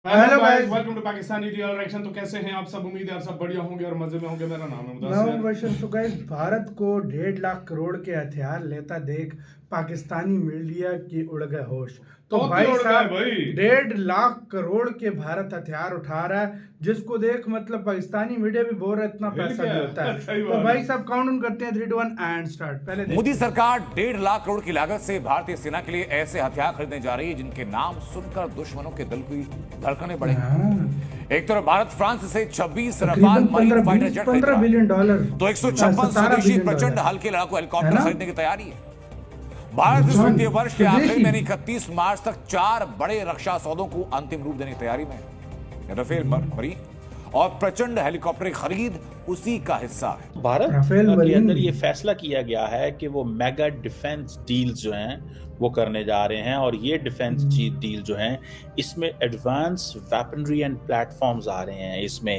Hello guys, guys. Welcome to Pakistani real reaction. तो कैसे हैं आप सब? उम्मीद है आप सब बढ़िया होंगे और मजे में होंगे। मेरा नाम है मैं हूं मुदस्सिर। वर्षन। तो गाइस, भारत को 1.5 करोड़ के हथियार लेता देख पाकिस्तानी मीडिया की उड़ गए होश। तो तोते भाई उड़ गए साहब, भाई। 1.5 करोड़ के भारत हथियार उठा रहा है, जिसको देख मतलब पाकिस्तानी मीडिया भी बोल रहा है इतना हिल पैसा भी होता गया। है। सही तो बात भाई है। साहब, काउंट करते हैं 3 2 1 एंड स्टार्ट। पहले मोदी देखते हैं। सरकार 1.5 करोड़ की लागत से भारतीय सेना के लिए ऐसे हथियार खरीदने जा रही है जिनके नाम सुनकर दुश्मनों के दिल की धड़कनें बढ़ेंगी। हाँ, एक तरफ भारत फ्रांस से 26 रफाल तकरीबन मरीन 15 फाइटर 20 जेट खरीद 15 रहा बिलियन है, डॉलर, तो 156 17 स्वदेशी बिलियन प्रचंड डॉलर हल्के लड़ाकू है हेलीकॉप्टर ना। खरीदने की तैयारी है। भारत इस अच्छा, वित्तीय वर्ष के आखिर स्वदेशी। में 31 मार्च तक 4 बड़े रक्षा सौदों को अंतिम रूप देने की तैयारी में है। राफेल मरीन और प्रचंड हेलीकॉप्टर की खरीद उसी का हिस्सा है। भारत राफेल के मरीन अंदर ये फैसला किया गया है कि वो मेगा डिफेंस डील्स जो हैं वो करने जा रहे हैं, और ये डिफेंस डील जो हैं इसमें एडवांस वेपनरी एंड प्लेटफॉर्म्स आ रहे हैं। इसमें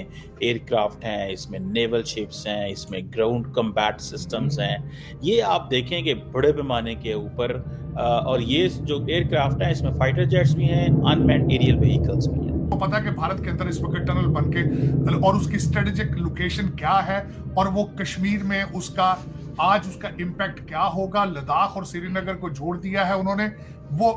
एयरक्राफ्ट हैं, इसमें नेवल शिप्स हैं, इसमें ग्राउंड कम्बैट सिस्टम्स हैं। ये आप देखें कि बड़े पैमाने के ऊपर और ये जो एयरक्राफ्ट हैं इसमें फाइटर जेट्स भी हैं, अनमैन्ड एरियल व्हीकल्स भी हैं। को पता है कि भारत के अंदर इस वक्त टनल बन के और उसकी स्ट्रेटेजिक लोकेशन क्या है और वो कश्मीर में उसका आज उसका इम्पैक्ट क्या होगा। लद्दाख और श्रीनगर को जोड़ दिया है उन्होंने। वो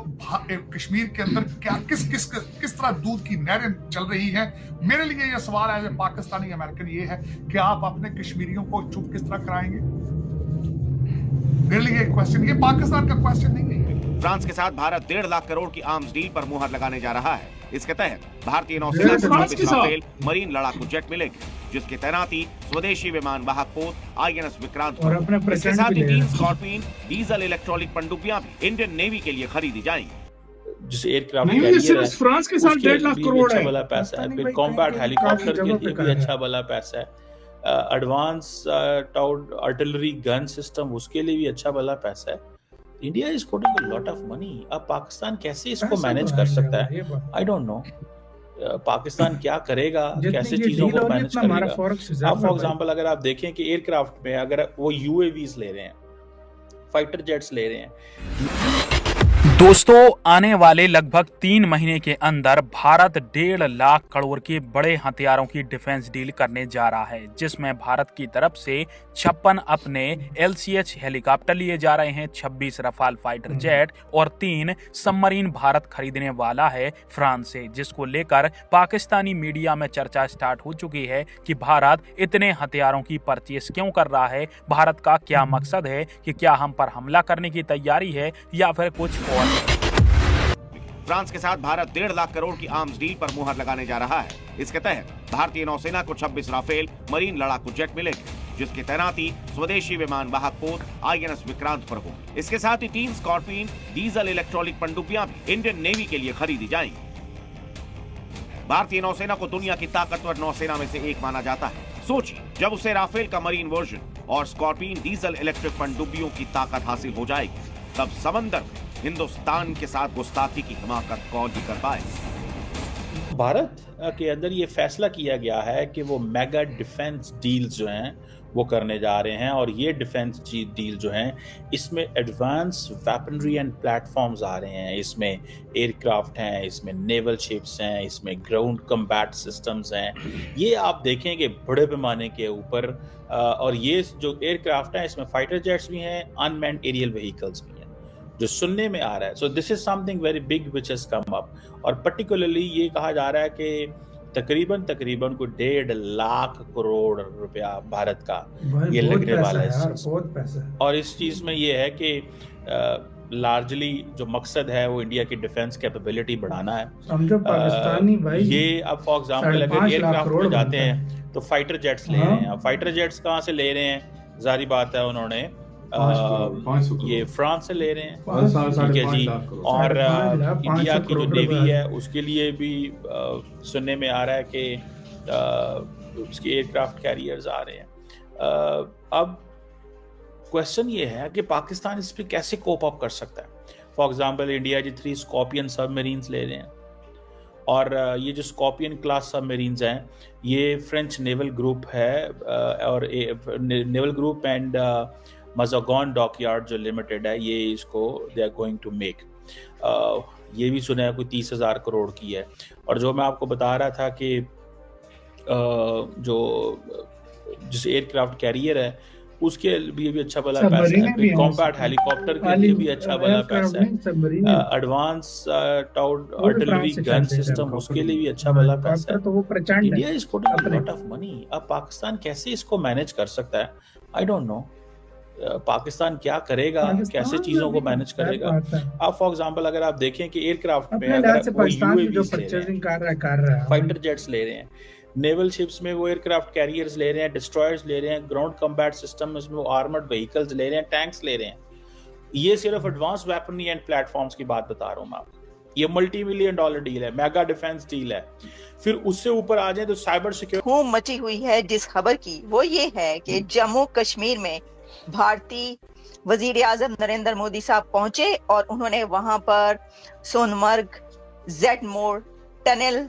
कश्मीर के अंदर क्या किस तरह दूध की नहरें चल रही है। मेरे लिए ये सवाल है, पाकिस्तानी अमेरिकन, ये है कि आप अपने कश्मीरियों को चुप किस तरह कराएंगे। मेरे लिए क्वेश्चन, ये पाकिस्तान का क्वेश्चन नहीं है। फ्रांस के साथ भारत 1.5 लाख करोड़ की आर्म्स डील पर मुहर लगाने जा रहा है। इसके तहत भारतीय नौसेना को फ्रांस के 26 साथ? राफेल मरीन लड़ाकू जेट मिलेगी, जिसकी तैनाती स्वदेशी विमान वाहक पोत INS विक्रांत और पर अपने होगी। इसके प्रेसिडेंट साथ भी ही ले 3 रहे हैं। स्कॉर्पियन डीजल इलेक्ट्रॉनिक पनडुब्बियां भी इंडियन नेवी के लिए खरीदी जाएंगी। जिसे एयरक्राफ्ट नहीं, ये कैरियर सिर्फ है फ्रांस के साथ उसके 1.5 लाख लिए भी करोड़ अच्छा है। भला पैसा है, पाकिस्तानी फिर भाई कॉम्बैट कहीं हेलीकॉप्टर काफी के जगहों लिए पे भी कर अच्छा भला पैसा है। एडवांस आर्टिलरी गन सिस्टम उसके लिए भी अच्छा भला पैसा है। India is putting a lot of money. अब पाकिस्तान कैसे इसको पैसा मैनेज तो कर है सकता इंडिया में, ये है? बात आई डोंट नो। पाकिस्तान क्या करेगा, जितनी कैसे ये चीजों डील को हो रही है मैनेज उतना हमारा करेगा। फॉरेक्स आप रिजर्व फॉर है भाई। एग्जांपल अगर आप देखें कि एयरक्राफ्ट में अगर वो UAVs ले रहे हैं, फाइटर जेट्स ले रहे हैं। दोस्तों, आने वाले लगभग 3 महीने के अंदर भारत 1.5 लाख करोड़ के बड़े हथियारों की डिफेंस डील करने जा रहा है, जिसमें भारत की तरफ से 56 अपने LCH हेलीकॉप्टर लिए जा रहे हैं, 26 रफाल फाइटर जेट और 3 सबमरीन भारत खरीदने वाला है फ्रांस से, जिसको लेकर पाकिस्तानी मीडिया में चर्चा स्टार्ट हो चुकी है कि भारत इतने हथियारों की परचेस क्यों कर रहा है, भारत का क्या मकसद है, कि क्या हम पर हमला करने की तैयारी है या फिर कुछ और। फ्रांस के साथ भारत 1.5 लाख करोड़ की आर्म्स डील पर मुहर लगाने जा रहा है। इसके तहत भारतीय नौसेना को 26 राफेल मरीन लड़ाकू जेट मिलेगी, जिसकी तैनाती स्वदेशी विमान वाहक पोत INS विक्रांत पर होगी। इसके साथ ही 3 स्कॉर्पियन डीजल इलेक्ट्रॉनिक पनडुब्बियां भी इंडियन नेवी के लिए खरीदी जाएंगी। भारतीय नौसेना को दुनिया की ताकतवर नौसेना में से एक माना जाता है। सोचिए, जब उसे राफेल का मरीन वर्जन और स्कॉर्पियन डीजल इलेक्ट्रिक पनडुब्बियों की ताकत हासिल हो जाएगी, तब समंदर में हिंदुस्तान के साथ गुस्ताखी की हिमाकत कौन ही कर पाए। भारत के अंदर ये फैसला किया गया है कि वो मेगा डिफेंस डील्स जो हैं वो करने जा रहे हैं, और ये डिफेंस डील जो हैं इसमें एडवांस वेपनरी एंड प्लेटफॉर्म्स आ रहे हैं। इसमें एयरक्राफ्ट हैं, इसमें नेवल शिप्स हैं, इसमें ग्राउंड कम्बैट सिस्टम्स हैं। ये आप देखें कि बड़े पैमाने के ऊपर और ये जो एयरक्राफ्ट हैं इसमें फाइटर जेट्स भी हैं, अनमैन्ड एरियल व्हीकल्स भी हैं, जो सुनने में आ रहा है। So this is something very big which has come up, और पर्टिकुलरली ये कहा जा रहा है कि तकरीबन को 1.5 लाख करोड़ रुपया भारत का भाई ये बहुत लगने पैसा वाला है यार, है। बहुत पैसा है। और इस चीज में ये है कि लार्जली जो मकसद है वो इंडिया की डिफेंस कैपेबिलिटी बढ़ाना है। समझो पाकिस्तानी भाई, ये अब फॉर एग्जांपल अगर 5.5 लाख एयरक्राफ्ट करोड़ में जाते बनता है। हैं तो फाइटर जेट्स ले हाँ। रहे हैं। अब फाइटर जेट्स कहाँ से ले रहे हैं? जारी बात है उन्होंने 500 करोड़। ये फ्रांस से ले रहे हैं। और साढ़े ठीक है 5 जी। लाख करोड़। और 5.5 लाख, इंडिया 500 की जो करोड़ नेवी रुपए है उसके लिए भी सुनने में आ रहा है कि उसके एयरक्राफ्ट कैरियर्स आ रहे हैं। अब क्वेश्चन ये है कि पाकिस्तान इस पर कैसे कोप अप कर सकता है। फॉर एग्जाम्पल इंडिया जी 3 स्कॉर्पियन सबमरीन्स ले रहे हैं, और ये जो स्कॉर्पियन क्लास सबमरीन्स हैं ये फ्रेंच नेवल ग्रुप है, और naval group and Mazagon dockyard जो लिमिटेड है ये इसको they are going to make. ये भी सुना है कोई 30,000 करोड़ की है। और जो मैं आपको बता रहा था कि जो जिस एयरक्राफ्ट कैरियर है उसके लिए भी अच्छा भला पैसा सबमरीनें है, भी फिर हैं कॉम्बैट उसमें। हेलीकॉप्टर के खाली लिए भी अच्छा भला एयरक्राफ्ट पैसा नहीं, सबमरीनें। है, एडवांस आर्टिलरी फ्रांस से गन चलते हैं सिस्टम हेलीकॉप्टर। उसके लिए भी अच्छा भला पैसा हेलीकॉप्टर है। तो वो प्रचंड है इंडिया इज पुटिंग अ अपने। Lot of money. अब पाकिस्तान कैसे इसको मैनेज कर सकता है, आई डोंट नो। पाकिस्तान क्या करेगा, पाकिस्तान कैसे में चीजों को भी मैनेज क्या करेगा। बात है। आप फॉर एग्जांपल अगर आप देखें कि एयरक्राफ्ट में अपने लिहाज अगर से वो पाकिस्तान भी जो यूएवीज ले रहे हैं, परचेजिंग कर रहा है फाइटर जेट्स ले रहे हैं, नेवल शिप्स में वो एयरक्राफ्ट कैरियर्स ले रहे हैं, डिस्ट्रॉयर्स ले रहे हैं, ग्राउंड कम्बैट सिस्टम में वो आर्मर्ड व्हीकल्स ले रहे हैं, टैंक्स ले रहे हैं। ये सिर्फ एडवांस वेपनरी एंड प्लेटफॉर्म्स की बात बता रहा हूं मैं आपको। ये मल्टी $1 मिलियन डील है, मेगा डिफेंस डील है। फिर उससे ऊपर आ जाए तो साइबर सिक्योरिटी धूम मची हुई है जिस खबर की, वो ये है कि जम्मू कश्मीर में भारतीय वजीर आजम नरेंद्र मोदी साहब पहुंचे और उन्होंने वहां पर सोनमर्ग जेड मोड़ टनल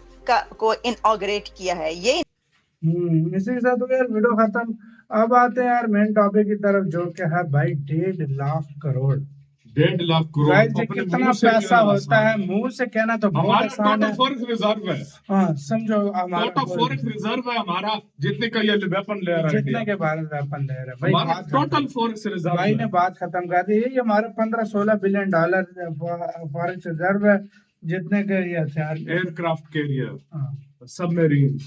को इनऑगरेट किया है। ये इसी के साथ हो गया यार वीडियो खत्म। अब आते हैं यार मेन टॉपिक की तरफ, जो कि है भाई 1.5 लाख करोड़। 1.5 लाख करोड़ गाइस ये अपने कितना मुंह से पैसा कहना होता आसान है, मुंह से कहना तो बहुत हमारा आसान टोटल है। फॉरेक्स रिजर्व है, हाँ समझो हमारा टोटल फॉरेक्स रिजर्व है हमारा, जितने का ये वेपन ले रहा है जितने के भारत वेपन ले रहा है भाई, हमारा बात टोटल खत्म। फॉरेक्स रिजर्व भाई ने है। बात खत्म कर दी। ये हमारा 15-16 बिलियन डॉलर फॉरेक्स रिजर्व है, जितने के ये हथियार। एयरक्राफ्ट कैरियर, हाँ, सबमरीन,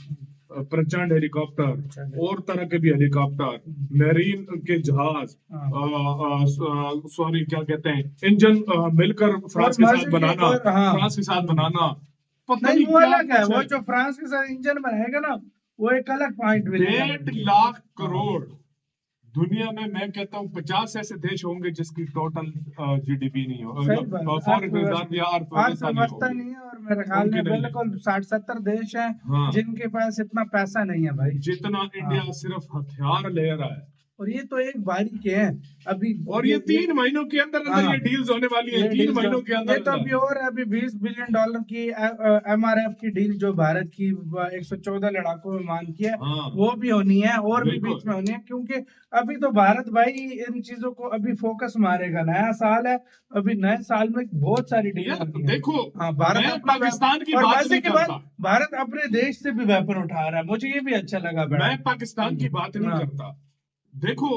प्रचंड हेलीकॉप्टर और तरह के भी हेलीकॉप्टर, मेरीन के जहाज, सॉरी क्या कहते हैं, इंजन मिलकर फ्रांस के साथ बनाना, हाँ। फ्रांस के साथ बनाना, पता नहीं नहीं वो क्या अलग है, कुछ वो है। जो फ्रांस के साथ इंजन बनाएगा ना, वो एक अलग पॉइंट 1.5 लाख करोड़। दुनिया में मैं कहता हूँ 50 ऐसे देश होंगे जिसकी टोटल जीडीपी नहीं हो, फॉरेन रिजर्व या अर्थव्यवस्था नहीं अर्थव्यवस्था होगी। नहीं है। और मेरे ख्याल में उनकी नहीं है। बिल्कुल 60-70 देश हैं हाँ। जिनके पास इतना पैसा नहीं है भाई, जितना इंडिया सिर्फ हथियार ले रहा है। और ये तो एक बारी के हैं अभी। और ये 3 महीनों के अंदर अंदर हाँ। ये डील्स होने वाली है, 3 महीनों के अंदर ये तो अभी और अभी $20 बिलियन की MRF की डील जो भारत की 114 लड़ाकों में मान की है, हाँ। वो भी होनी है और भी बिल्कुल। बीच में होनी है, क्योंकि अभी तो भारत भाई इन चीजों को अभी फोकस मारेगा। नया साल है, अभी नए साल में बहुत सारी डील यार होनी है। देखो, हाँ, भारत मैं अपना पाकिस्तान की और बात वैसे नहीं के बाद करता, भारत अपने देश से भी वेपन उठा रहा है, मुझे ये भी अच्छा लगा बड़ा। मैं पाकिस्तान की बात नहीं हाँ। करता। देखो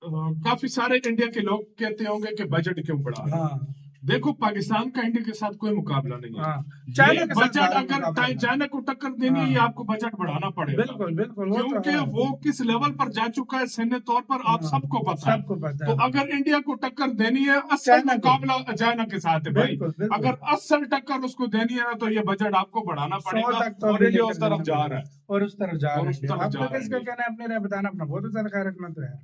काफी सारे इंडिया के लोग कहते होंगे कि बजट क्यों बढ़ा रहा है। हाँ देखो पाकिस्तान का इंडिया के साथ कोई मुकाबला नहीं है। हाँ, ये चाइना के साथ बजट भारत अगर मुकाबला है। चाइना को टक्कर देनी है, हाँ। ये आपको बजट बढ़ाना पड़ेगा। बिल्कुल बिल्कुल, वो तो क्योंकि है। वो किस लेवल पर जा चुका है सैन्य तौर पर आप हाँ, सबको पता है। सबको पता तो है। अगर इंडिया को टक्कर देनी है, असल चाइना को। मुकाबला चाइना के साथ है भाई। बिल्कुल, बिल्कुल। अगर असल टक्कर उसको देनी है ना, तो ये बजट आपको बढ़ाना 100 पड़ेगा। तक तो और इंडिया उस तरफ जा रहा है। और उस तरफ जा और रहा उस तरफ है। जा आपको रहा है किसका ये। कहना है अपने राय बताना, अपना बहुत ज्यादा ख्याल रखना तो है।